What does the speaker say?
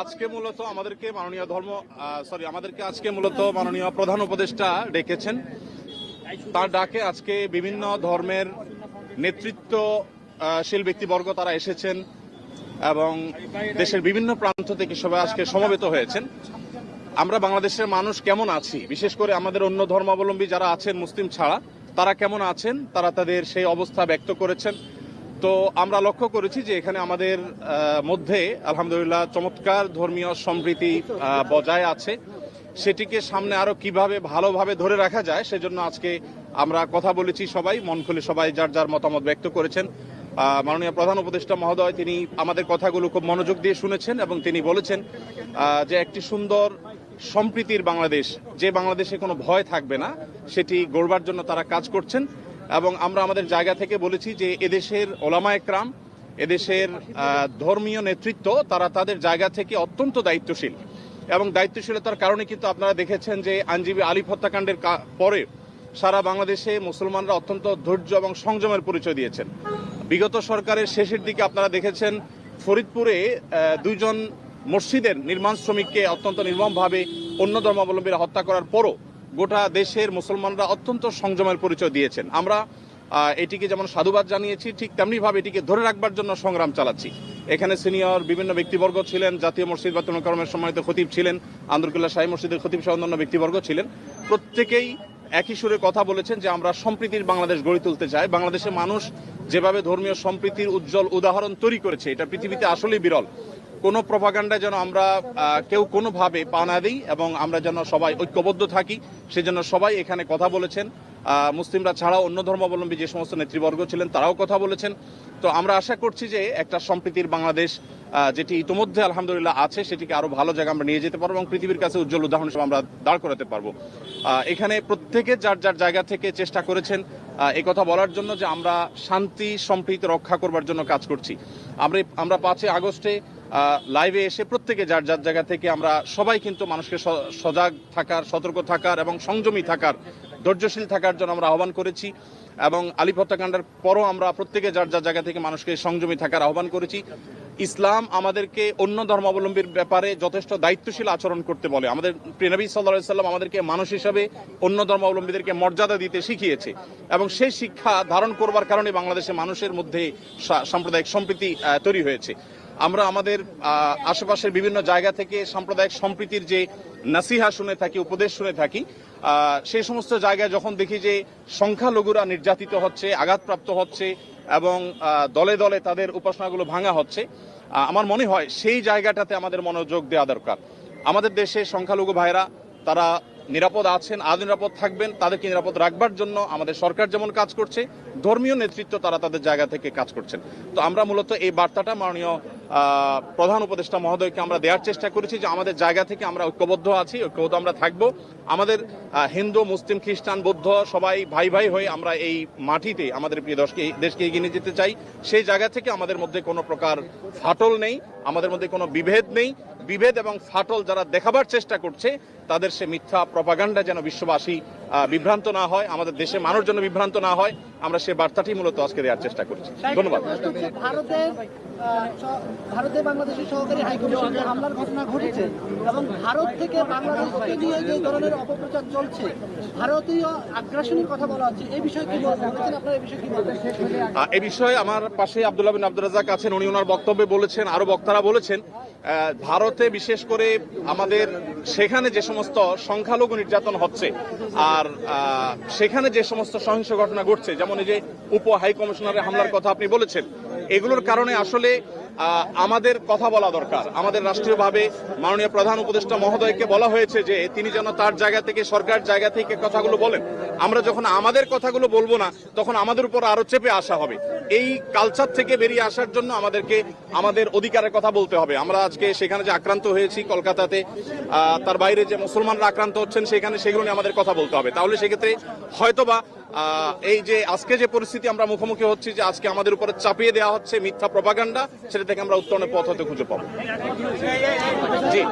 আজকে মূলত মাননীয় প্রধান উপদেষ্টা ডেকেছেন। তার ডাকে আজকে বিভিন্ন ধর্মের নেতৃত্বশীল ব্যক্তিবর্গ তারা এসেছেন এবং দেশের বিভিন্ন প্রান্ত থেকে সবাই আজকে সমবেত হয়েছেন। আমরা বাংলাদেশের মানুষ কেমন আছি, বিশেষ করে আমাদের অন্য ধর্মাবলম্বী যারা আছেন মুসলিম ছাড়া, তারা কেমন আছেন, তারা তাদের সেই অবস্থা ব্যক্ত করেছেন। তো আমরা লক্ষ্য করেছি যে এখানে আমাদের মধ্যে আলহামদুলিল্লাহ চমৎকার ধর্মীয় সম্প্রীতি বজায় আছে। সেটিকে সামনে আরো কিভাবে ভালোভাবে ধরে রাখা যায় সেজন্য আজকে আমরা কথা বলেছি, সবাই মন খুলে সবাই যার যার মতামত ব্যক্ত করেছেন। মাননীয় প্রধান উপদেষ্টা মহোদয় তিনি আমাদের কথাগুলো খুব মনোযোগ দিয়ে শুনেছেন এবং তিনি বলেছেন যে একটি সুন্দর সম্প্রীতির বাংলাদেশ, যে বাংলাদেশে কোনো ভয় থাকবে না, সেটি গড়বার জন্য তারা কাজ করছেন। এবং আমরা আমাদের জায়গা থেকে বলেছি যে এদেশের ওলামায়ে কেরাম, এদেশের ধর্মীয় নেতৃত্ব তারা তাদের জায়গা থেকে অত্যন্ত দায়িত্বশীল এবং দায়িত্বশীলতার কারণে কিন্তু আপনারা দেখেছেন যে আইনজীবী আলিফ হত্যাকাণ্ডের পরে সারা বাংলাদেশে মুসলমানরা অত্যন্ত ধৈর্য এবং সংযমের পরিচয় দিয়েছেন। বিগত সরকারের শেষের দিকে আপনারা দেখেছেন ফরিদপুরে দুইজন মসজিদের নির্মাণ শ্রমিককে অত্যন্ত নির্মমভাবে অন্য ধর্মাবলম্বীরা হত্যা করার পরও গোটা দেশের মুসলমানরা অত্যন্ত সংযমের পরিচয় দিয়েছেন। আমরা এটিকে যেমন সাধুবাদ জানিয়েছি, ঠিক তেমনিভাবে এটিকে ধরে রাখবার জন্য সংগ্রাম চালাচ্ছি। এখানে সিনিয়র বিভিন্ন ব্যক্তিবর্গ ছিলেন, জাতীয় মসজিদ বায়তুল মোকাররমের সম্মানিত খতিব ছিলেন, আন্দরকুল্লাহ শাহী মসজিদের খতিব সহ অন্যান্য ব্যক্তিবর্গ ছিলেন। প্রত্যেকেই একই সুরে কথা বলেছেন যে আমরা সম্প্রীতির বাংলাদেশ গড়ে তুলতে চাই। বাংলাদেশের মানুষ যেভাবে ধর্মীয় সম্প্রীতির উজ্জ্বল উদাহরণ তৈরি করেছে, এটা পৃথিবীতে আসলেই বিরল। কোনো প্রপাগান্ডায় যেন আমরা কেউ কোনোভাবে পা না দিই এবং আমরা যেন সবাই ঐক্যবদ্ধ থাকি, সেজন্য সবাই এখানে কথা বলেছেন। মুসলিমরা ছাড়াও অন্য ধর্মাবলম্বী যে সমস্ত নেতৃবর্গ ছিলেন তারাও কথা বলেছেন। তো আমরা আশা করছি যে একটা সম্প্রীতির বাংলাদেশ যেটি ইতিমধ্যে আলহামদুলিল্লাহ আছে, সেটিকে আরো ভালো জায়গা আমরা নিয়ে যেতে পারবো এবং পৃথিবীর কাছে উজ্জ্বল উদাহরণ হিসেবে আমরা দাঁড় করাতে পারবো। এখানে প্রত্যেকে যার যার জায়গা থেকে চেষ্টা করেছেন এই কথা বলার জন্য যে আমরা শান্তি সম্প্রীতি রক্ষা করবার জন্য কাজ করছি। আমরা 5 আগস্টে লাইভে এসে প্রত্যেকে যার যার জায়গা থেকে আমরা সবাই কিন্তু মানুষকে সজাগ থাকার, সতর্ক থাকার এবং সংযমী থাকার, ধৈর্যশীল থাকার জন্য আমরা আহ্বান করেছি। এবং আলিফ হত্যাকাণ্ডের পরও আমরা প্রত্যেকে যার যার জায়গা থেকে মানুষকে সংযমী থাকার আহ্বান করেছি। ইসলাম আমাদেরকে অন্য ধর্মাবলম্বীর ব্যাপারে যথেষ্ট দায়িত্বশীল আচরণ করতে বলে। আমাদের প্রিয় নবী সাল্লাল্লাহু আলাইহি ওয়াসাল্লাম আমাদেরকে মানুষ হিসাবে অন্য ধর্মাবলম্বীদেরকে মর্যাদা দিতে শিখিয়েছে এবং সেই শিক্ষা ধারণ করবার কারণে বাংলাদেশের মানুষের মধ্যে সাম্প্রদায়িক সম্প্রীতি তৈরি হয়েছে। আমরা আমাদের আশেপাশের বিভিন্ন জায়গা থেকে সাম্প্রদায়িক সম্প্রীতির যে নাসিহা শুনে থাকি, উপদেশ শুনে থাকি, সেই সমস্ত জায়গায় যখন দেখি যে সংখ্যালঘুরা নির্যাতিত হচ্ছে, আঘাতপ্রাপ্ত হচ্ছে এবং দলে দলে তাদের উপাসনাগুলো ভাঙা হচ্ছে, আমার মনে হয় সেই জায়গাটাতে আমাদের মনোযোগ দেওয়া দরকার। আমাদের দেশে সংখ্যালঘু ভাইরা তারা নিরাপদ আছেন, আজ নিরাপদ থাকবেন, তাদেরকে নিরাপদ রাখবার জন্য আমাদের সরকার যেমন কাজ করছে, ধর্মীয় নেতৃত্ব তারা তাদের জায়গা থেকে কাজ করছেন। তো আমরা মূলত এই বার্তাটা মাননীয় প্রধান উপদেষ্টা মহোদয়কে আমরা দেওয়ার চেষ্টা করেছি যে আমাদের জায়গা থেকে আমরা ঐক্যবদ্ধ আছি, ঐক্যবদ্ধ আমরা থাকবো। আমাদের হিন্দু, মুসলিম, খ্রিস্টান, বৌদ্ধ সবাই ভাই ভাই হয়ে আমরা এই মাটিতে আমাদের প্রিয় দেশকে এগিয়ে নিয়ে যেতে চাই। সেই জায়গা থেকে আমাদের মধ্যে কোনো প্রকার ফাটল নেই, আমাদের মধ্যে কোনো বিভেদ নেই। বিভেদ এবং ফাটল যারা দেখাবার চেষ্টা করছে তাদের সে মিথ্যা প্রপাগান্ডা যেন বিশ্ববাসী বিভ্রান্ত না হয়, আমাদের দেশে মানুষ যেন বিভ্রান্ত না হয়, আমরা সে বার্তাটি মূলত আজকে দেওয়ার চেষ্টা করছি। ধন্যবাদ। ভারতে বাংলাদেশের সহকারী হাইকমিশনে হামলার ঘটনা ঘটেছে এবং ভারত থেকে বাংলাদেশকে নিয়ে যে ধরনের অপপ্রচার চলছে, ভারতীয় আগ্রাসনের কথা বলা হচ্ছে, এই বিষয়ে কি বলছেন আপনারা? এই বিষয়ে কি বলবেন? এই বিষয়ে আমার পাশে আব্দুল্লাহ বিন আব্দুর রাজ্জাক আছেন, উনি ওনার বক্তব্যে বলেছেন, আরো বক্তারা বলেছেন ভারতে বিশেষ করে আমাদের সেখানে যে সমস্ত সংখ্যালঘু নির্যাতন হচ্ছে আর সেখানে যে সমস্ত সহিংস ঘটনা ঘটছে, যেমন এই যে উপ হাই কমিশনারের হামলার কথা আপনি বলেছেন, এগুলোর কারণে আসলে আমাদের কথা বলা দরকার। আমাদের রাষ্ট্রীয়ভাবে মাননীয় প্রধান উপদেষ্টা মহোদয়কে বলা হয়েছে যে তিনি যেন তার জায়গা থেকে, সরকার জায়গা থেকে কথাগুলো বলেন। আমরা যখন আমাদের কথাগুলো বলবো না তখন আমাদের উপর আরো চেপে আসা হবে। এই কালচার থেকে বেরিয়ে আসার জন্য আমাদেরকে আমাদের অধিকারের কথা বলতে হবে। আমরা আজকে সেখানে যে আক্রান্ত হয়েছি কলকাতাতে, তার বাইরে যে মুসলমানরা আক্রান্ত হচ্ছেন সেখানে, সেগুলো নিয়ে আমাদের কথা বলতে হবে। তাহলে সেক্ষেত্রে হয়তোবা এই যে আজকে যে পরিস্থিতি আমরা মুখোমুখি হচ্ছি, যে আজকে আমাদের উপরে চাপিয়ে দেওয়া হচ্ছে মিথ্যা প্রপাগান্ডা, সেটা থেকে আমরা উত্তরণের পথ হতে খুঁজে পাবো। জি।